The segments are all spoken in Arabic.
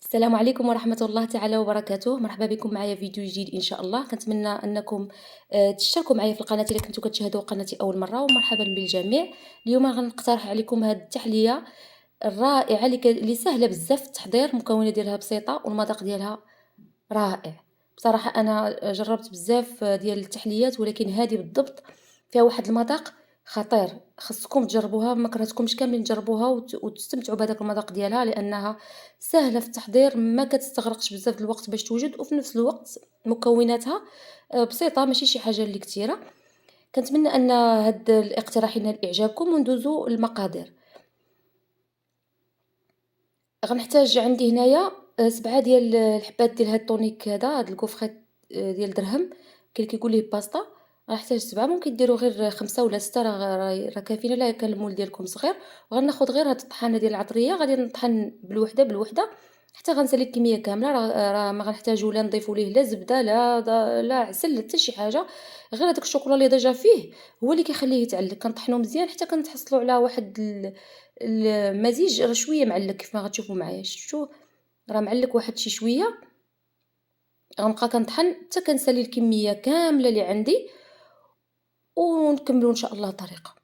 السلام عليكم ورحمة الله تعالى وبركاته، مرحبا بكم معايا فيديو جديد إن شاء الله. كنتمنى أنكم تشتركوا معايا في القناة إلا كنتوا كتشاهدوا قناتي أول مرة، ومرحبا بالجميع. اليوم غنقترح عليكم هذه التحلية الرائعة اللي سهلة بزاف في التحضير، المكونات ديالها بسيطة والمذاق ديالها رائع. بصراحة أنا جربت بزاف ديال التحليات، ولكن هذه بالضبط فيها واحد المذاق خطير. خصكم تجربوها، ما كرهتكمش كاملين تجربوها وتستمتعوا بهذاك المذاق ديالها، لأنها سهلة في التحضير، ما كتستغرقش بزاف د الوقت باش توجد، وفي نفس الوقت مكوناتها بسيطة، ماشي شي حاجة اللي كتيرة. كنتمنى أن هاد الاقتراح ينال إعجابكم، وندوزو للمقادير. غنحتاج عندي هنايا 7 ديال الحبات ديال هاد الطونيك هذا، هاد الكوفخيط ديال درهم، كاين اللي كيقول ليه باستا. غنحتاج 7، ممكن ديروا غير 5 ولا 6، راه كافيين. لا كان المول ديالكم صغير. وغناخذ غير هاد الطحانة ديال العطرية، غادي نطحن بالوحدة بالوحدة حتى غنسالي الكمية كاملة. راه ما غنحتاجو لا نضيفوا ليه لا زبدة لا عسل، لا حتى شي حاجة. غير هذاك الشوكولا اللي ديجا فيه هو اللي كيخليه يتعلق. كنطحنوه مزيان حتى كنتحصلوا على واحد المزيج راه شوية معلّق كيف ما غتشوفوا معايا. شفتوا راه معلّق واحد شي شوية. غنبقى كنطحن حتى كنسالي الكمية كاملة اللي عندي، ونكملوا إن شاء الله الطريقة.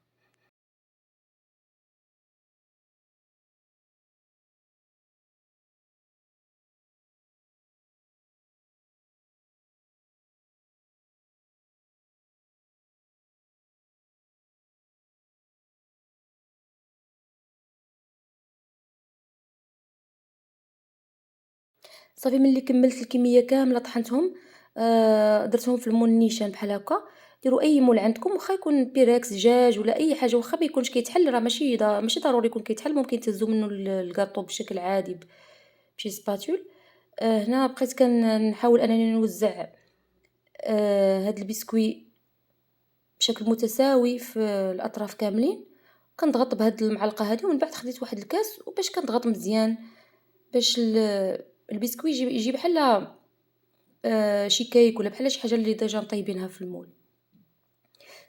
صافي ملي كملت الكمية كاملة طحنتهم، درتهم في المول نيشان بحال هكا. ديروا أي مول عندكم، واخا يكون بيريكس دجاج ولا أي حاجة، واخا ما يكونش كيتحل، راه ماشي ضروري يكون كيتحل، ممكن تهزوا منه الكاطو بشكل عادي بشي سباتول. هنا بقيت كنحاول أنني نوزّع هاد البسكوي بشكل متساوي في الأطراف كاملين. كنضغط بهاد المعلقة هادي، ومن بعد خديت واحد الكاس وباش كنضغط مزيان باش البسكوي يجي بحال شي كيك ولا بحال شي حاجة اللي ديجا مطيبينها في المول.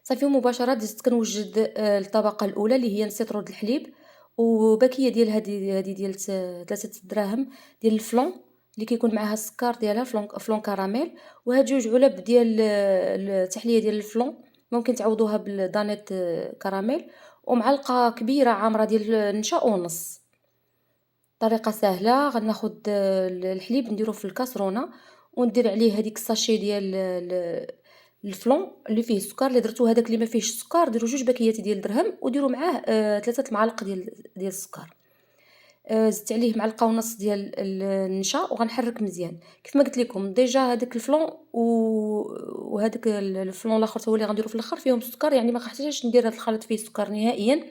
صافي ومباشرة دزت كنوجد الطبقة الأولى اللي هي نص رود الحليب، وباكية ديال هادي ديال 3 دراهم ديال الفلون اللي كيكون معاها السكر ديالها، فلون كراميل. وهاد 2 علب ديال التحلية ديال الفلون، ممكن تعوضوها بالدانيت كراميل. ومعلقة كبيرة عامرة ديال النشا ونص. طريقة سهلة. غناخد الحليب نديروه في الكاسرونة، وندير عليه هاديك الساشي ديال الفلون اللي فيه السكر. اللي درتو هداك اللي ما فيهش السكر، ديروا 2 باكيات ديال درهم وديروا معاه 3 معالق ديال السكر. زدت عليه معلقة ونص ديال النشا، وغنحرك مزيان. كيف ما قلت لكم ديجا هذاك الفلون وهذاك الفلون الاخر هو اللي غنديرو في الاخر فيهم السكر، يعني ما خحتاجش ندير هذا الخليط فيه سكر نهائيا.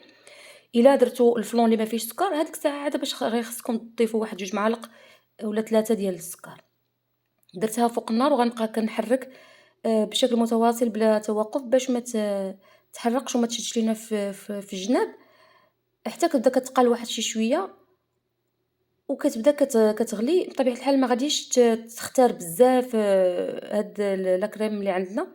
الا درتو الفلون اللي ما فيهش السكر، هذيك الساعه عاد باش غير خصكم تضيفوا واحد 2 معالق ولا 3 ديال السكر. درتها فوق النار وغنبقى كنحرك بشكل متواصل بلا توقف، باش ما تحرقش وما تشدش لينا في الجناب، حتى كتبدا كتقال واحد شي شويه، وكتبدا كتغلي. بطبيعة الحال ما غاديش تختار بزاف هاد لا كريم اللي عندنا،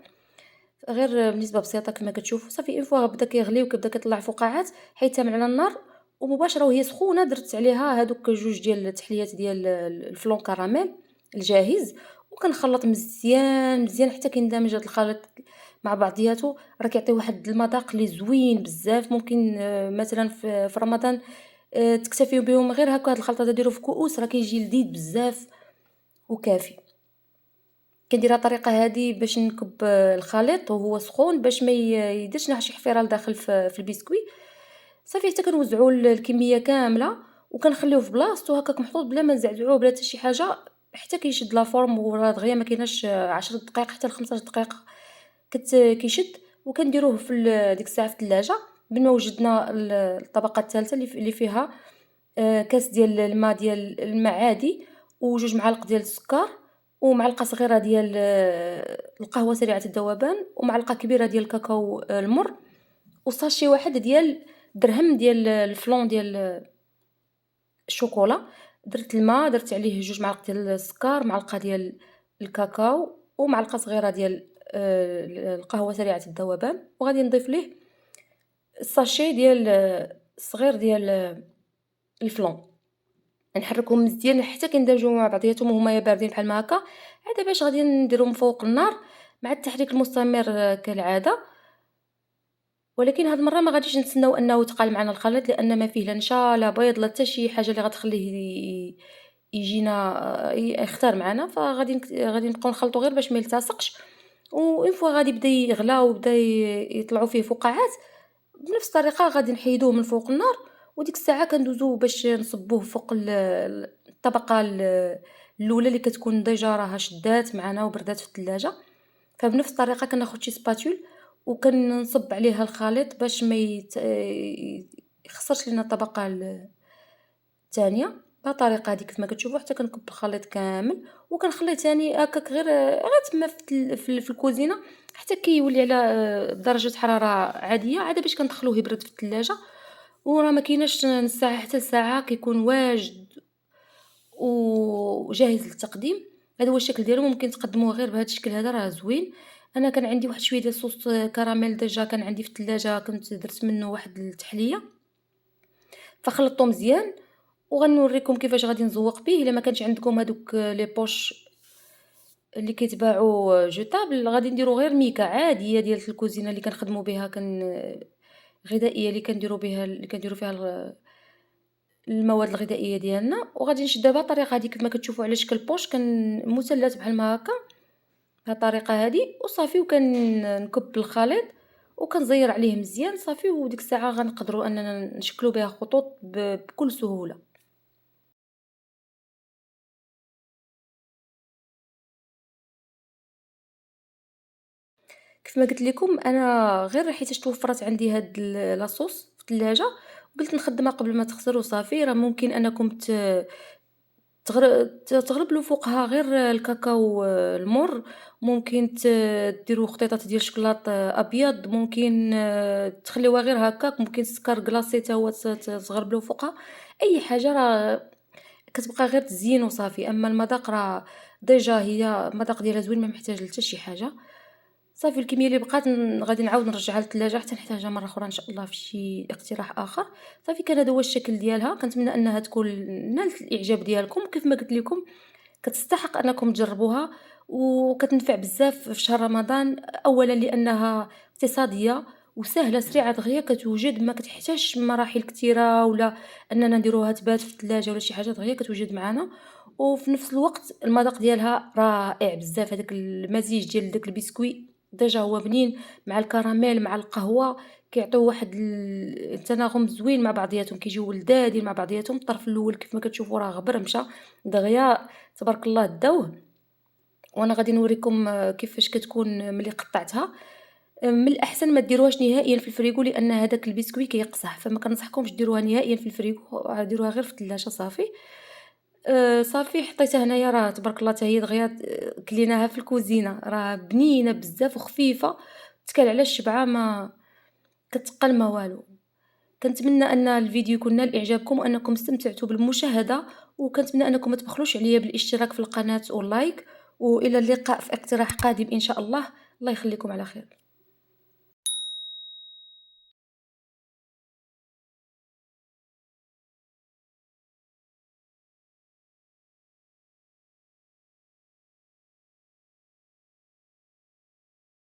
غير بنسبة بسيطة كما كتشوفوا. صافي اون فوا بدا كيغلي وكيبدا كيطلع فقاعات، حيدتها من على النار، ومباشرة وهي سخونة درت عليها هادوك 2 ديال التحليات ديال الفلون كراميل الجاهز، وكنخلط مزيان مزيان حتى كيندمج هاد الخليط مع بعضياتو. راه كيعطي واحد المذاق اللي زوين بزاف. ممكن مثلا في رمضان تكتفيو بهم غير هكا. هاد الخلطة ديرو في كؤوس، راه كيجي لذيذ بزاف وكافي. كندير هاد الطريقة هادي باش نكب الخليط وهو سخون، باش ما يديرش شي حفيرة لداخل في البسكوي. صافي حتى كنوزعوا الكمية كاملة، وكنخليوه في بلاصتو هكاك محطوط بلا ما نزعزعوه بلا حتى شي حاجة، حتى كيشد لا فورم. وراه دغيا ما كايناش 10 دقائق حتى ل15 دقيقة كيشد. وكنديروه في ديك الساعة في الثلاجة. من ما وجدنا الطبقة الثالثة اللي فيها كاس ديال الماء ديال الماء عادي، و2 معالق ديال السكر، ومعلقة صغيرة ديال القهوة سريعة الذوبان، ومعلقة كبيرة ديال الكاكاو المر، وساشي واحد ديال درهم ديال الفلون ديال الشوكولا. درت الماء، درت عليه 2 معالق ديال السكر، معلقة ديال الكاكاو، ومعلقة صغيرة ديال القهوة سريعة الذوبان. وغادي نضيف ليه الساشي ديال الصغير ديال الفلون. نحركهم مزيان حتى كيندمجوا مع بعضياتهم وهما باردين بحال ما هكا. عاد باش غادي نديرهم فوق النار مع التحريك المستمر كالعادة. ولكن هاد المرة ما غاديش نتسناو أنه يتقال معنا الخليط، لأن ما فيه لا نشا لا بيض لا حتى شي حاجة اللي غتخليه يجينا يختار معنا. غادي نبقاو نخلطو غير باش ما يلتصقش. وإون فوا غادي يبدا يغلى وبدا يطلعوا فيه فقاعات، بنفس الطريقة غادي نحيدوه من فوق النار. وديك الساعة كندوزو باش نصبوه فوق الطبقة الأولى اللي كتكون ديجا راها شدات معنا وبردات في الثلاجة. فبنفس الطريقة كناخد شي سباتول وكنصب عليها الخليط باش ما يخسرش لينا الطبقة الثانية. بهاد الطريقة هادي كيف ما كتشوفوا حتى كنكب الخليط كامل وكنخليه تاني هكاك غير تما في الكوزينة حتى كيولي على درجة حرارة عادية، عاد باش كندخلوه يبرد في الثلاجة. وراه ما كايناش نص ساعة حتى ساعة كيكون واجد وجاهز للتقديم. هذا هو الشكل ديالو، ممكن تقدموه غير بهذا الشكل هذا راه زوين. انا كان عندي واحد شويه ديال صوص كراميل ديجا كان عندي في الثلاجه، كنت درت منه واحد التحليه فخلطته مزيان. وغنوريكم كيفاش غادي نزوق به. الا ما كانش عندكم هذوك لي بوش اللي كيتباعوا جوتابل، غادي نديروا غير ميكا عاديه ديال الكوزينه اللي كنخدموا بها، غذائيه اللي كنديروا فيها المواد الغذائيه ديالنا. وغادي نشدها بهذه الطريقه هذه كيف ما كتشوفوا على شكل بوش، كان مثلث بحال ما هكا بهذه الطريقه هذه وصافي. وكنكب الخليط وكنزير عليه مزيان صافي. وديك الساعه غنقدروا اننا نشكلوا بها خطوط بكل سهوله. كيف ما قلت لكم انا غير حيت توفرت عندي هاد لاصوص في الثلاجه قلت نخدمها قبل ما تخسر وصافي. راه ممكن انكم تغربلوا فوقها غير الكاكاو المر، ممكن ديروا خطيطات ديال الشكلاط ابيض، ممكن تخليوها غير هكاك، ممكن السكر كلاصي حتى هو تغربلوا فوقها. اي حاجه راه كتبقى غير تزيين وصافي. اما المذاق راه ديجا هي المذاق ديالها زوين، ما محتاج حتى شي حاجه. صافي الكميه اللي بقات غادي نعاود نرجعها للثلاجه حتى نحتاجها مره اخرى ان شاء الله في شي اقتراح اخر. صافي كان هذا هو الشكل ديالها. كنتمنى انها تكون نالت الاعجاب ديالكم. كيف ما قلت لكم كتستحق انكم تجربوها وكتنفع بزاف في شهر رمضان. اولا لانها اقتصاديه وسهله سريعه دغيا كتوجد، ما كتحتاجش مراحل كثيره ولا اننا نديروها تبات في الثلاجه ولا شي حاجه، دغيا كتوجد معنا. وفي نفس الوقت المذاق ديالها رائع بزاف. هذاك المزيج ديال داك البسكويت ديجا هو بنين مع الكراميل مع القهوه كيعطيو واحد التناغم زوين مع بعضياتهم، كيجيو ولدادين مع بعضياتهم. الطرف الاول كيف ما كتشوفوا راه غبر مشى دغيا تبارك الله داوه. وانا غادي نوريكم كيفاش كتكون ملي قطعتها. من الاحسن ما ديروهاش نهائيا في الفريغو لان هذاك البسكويت كيقصح، فما كنصحكمش ديروها نهائيا في الفريغو، ديروها غير في الثلاجه صافي. صافي حطيتها هنايا راه تبارك الله حتى هي دغيا كليناها في الكوزينه، راه بنينه بزاف وخفيفه تكال على الشبعه ما كتقل ما والو. كنتمنى ان الفيديو يكون نال اعجابكم وانكم استمتعتوا بالمشاهده، وكنتمنى انكم ما تبخلوش عليا بالاشتراك في القناه واللايك. والى اللقاء في اقتراح قادم ان شاء الله. الله يخليكم على خير.